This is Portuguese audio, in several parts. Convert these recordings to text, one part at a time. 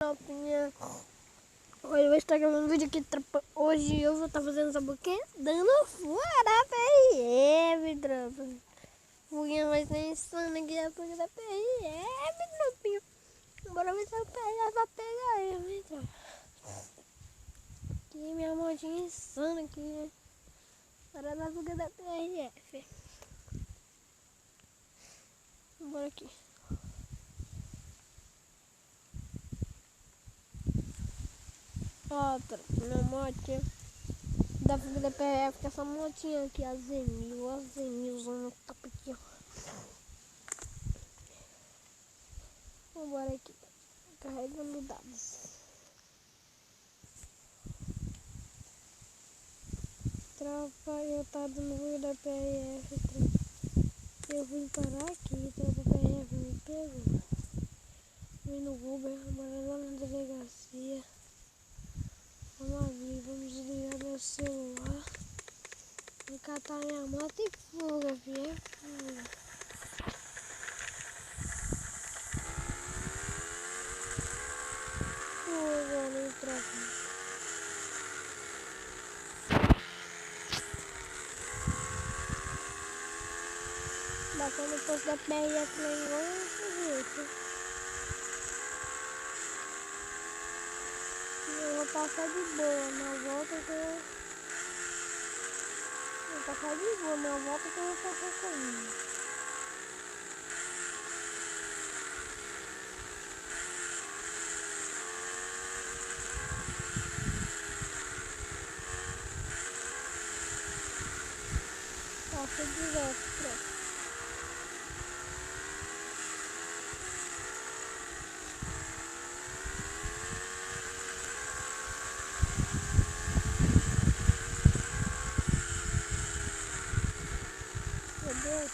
Tropinha, hoje eu vou estar gravando um vídeo aqui, tropa. Hoje eu vou estar fazendo, sabe o quê? Dando fora PRF, tropa. Foguinha vai ser insano aqui, a foguinha da PRF, tropinha. Bora ver se o PRF vai pegar ele, tropa. Aqui minha motinha insana aqui, né? Bora na foguinha da PRF. Bora aqui. Ó, minha motinha da fuga da PRF, com essa motinha aqui, a Zenil zona top aqui, ó. Vambora aqui, carregando dados. Tropa, eu tava no fuga da PRF, tropa. Eu vim parar aqui, tropa, a PRF me pegou. Vim no Uber, bora lá na delegacia. Vamos abrir, vamos desligar meu celular. Vou catar minha moto e fuga, filho. É fuga. Fuga, né, tropa? Batendo no posto da PRF lá igual esse jeito. Eu vou passar de boa na volta que eu... Vou passar de boa na volta que eu vou passar correndo. Passa direto, tropa. Meu Deus.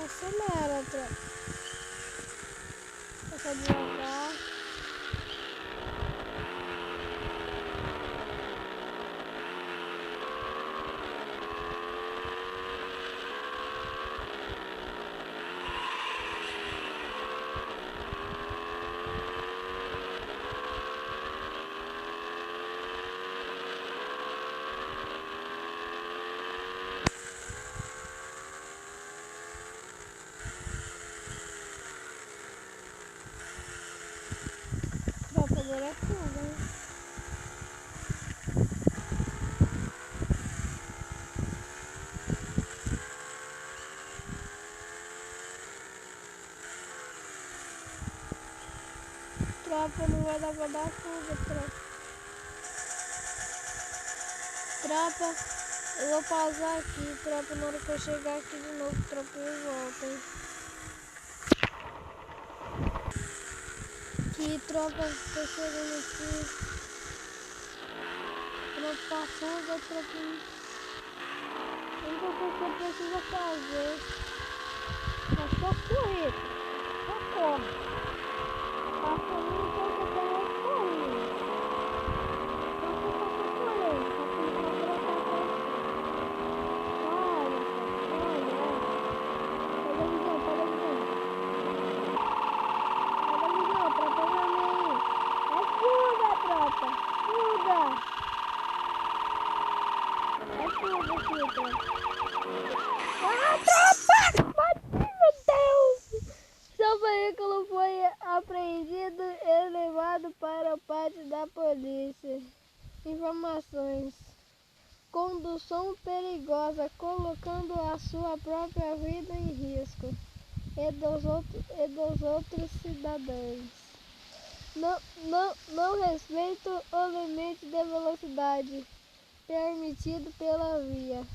Acelera, tropa. Passa devagar. Tropa, agora é fuga, né? Tropa, não vai dar pra dar fuga, tropa. Tropa, eu vou pausar aqui, tropa, na hora que eu chegar aqui de novo, tropa, eu volto, hein. Aqui, tropa, tô chegando aqui. Tropa, fuga, tropa. A única coisa que eu preciso fazer é só correr. Só corre. Passa a única coisa que eu tenho é correr. Só que eu posso correr. Só que eu não vou colocar até. Olha. Pega a visão. Tropa, vamos aí. É fuga, tropa. Fuga. É fuga. tudo aqui, tropa. Ah, tropa! Bati, meu Deus! Seu veículo foi apreendido e levado para o pátio da polícia. Informações. Condução perigosa, colocando a sua própria vida em risco e dos outros cidadãos. Não respeita o limite de velocidade permitido pela via.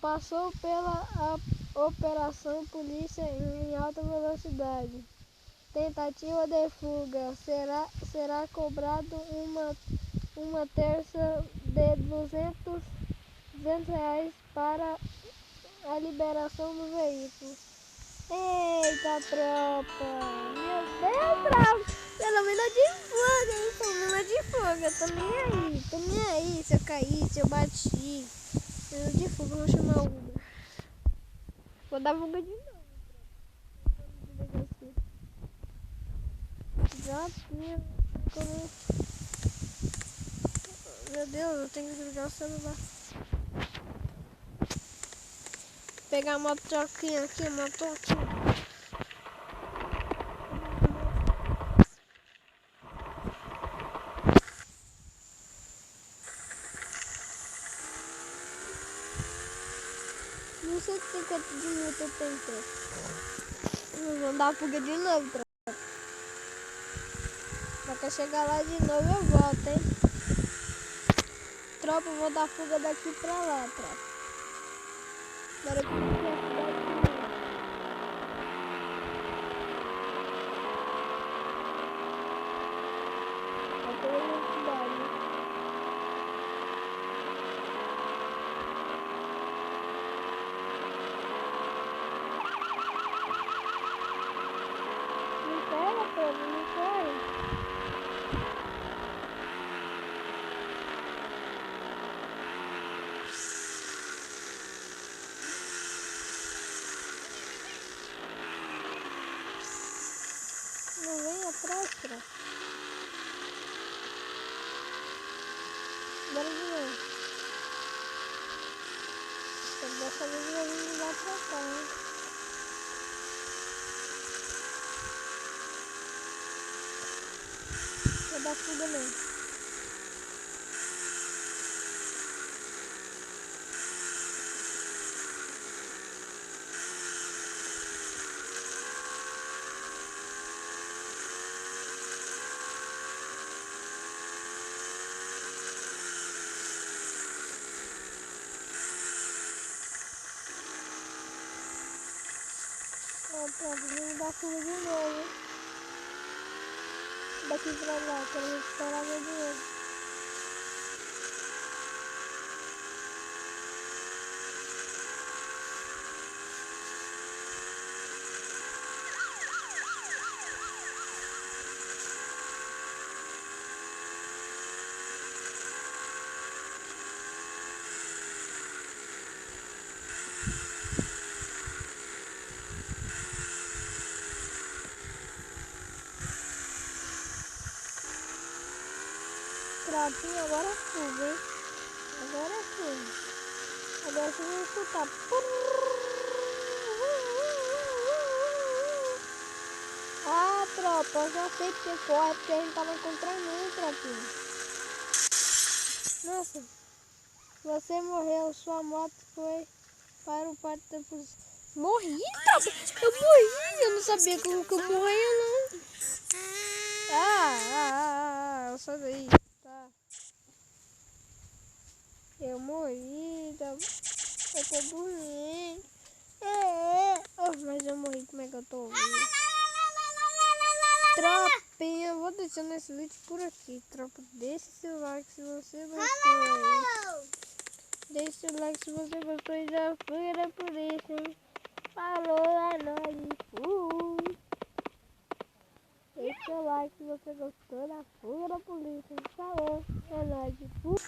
Passou pela operação polícia em alta velocidade. Tentativa de fuga. Será cobrado uma terça de R$ 200 para a liberação do veículo. Eita, tropa! Meu Deus, tropa! Pelo menos de fuga, hein? Pelo menos de fuga. Tô nem aí se eu caí, se eu bati. Pelo menos de fuga, vou chamar o Uber. Vou dar fuga de novo, tropa. Já tinha. Meu Deus, eu tenho que desligar o celular. Pegar a motoquinha aqui, motoquinha. Não sei quanto de minutos eu tenho. Vou dar fuga de novo, tropa. Só que chegar lá de novo eu volto, hein? Tropa, eu vou dar fuga daqui pra lá, tropa. Agora eu tenho que ir. Não vem atrás, tropa. Bora de novo. Dessa vez eu vou me dar pra cá, hein? Vou dar fuga mesmo. Pronto, vamos dar fuga de novo, hein? Daqui pra lá, quero recuperar meu dinheiro. Tropinha, agora é fuga, hein? Agora é fuga. Agora vocês vão escutar. Ah, tropa, eu já sei porque corre, porque a gente tava encontrando um, tropinha. Nossa, você morreu, sua moto foi para o pátio da polícia. Morri, tropa? Eu morri, eu não sabia que eu morria, não. Sai daí. Tá. Eu morri, tá? Eu tô dormindo. Oh, mas eu morri, como é que eu tô ouvindo? Tropinha, eu vou deixando esse vídeo por aqui, tropa. Deixe seu like se você gostou. Deixe seu like se você gostou e já fui da polícia, hein? Falou, é nóis. Fui. Deixe seu like se você gostou da fuga da polícia. Falou, é nóis. Fui.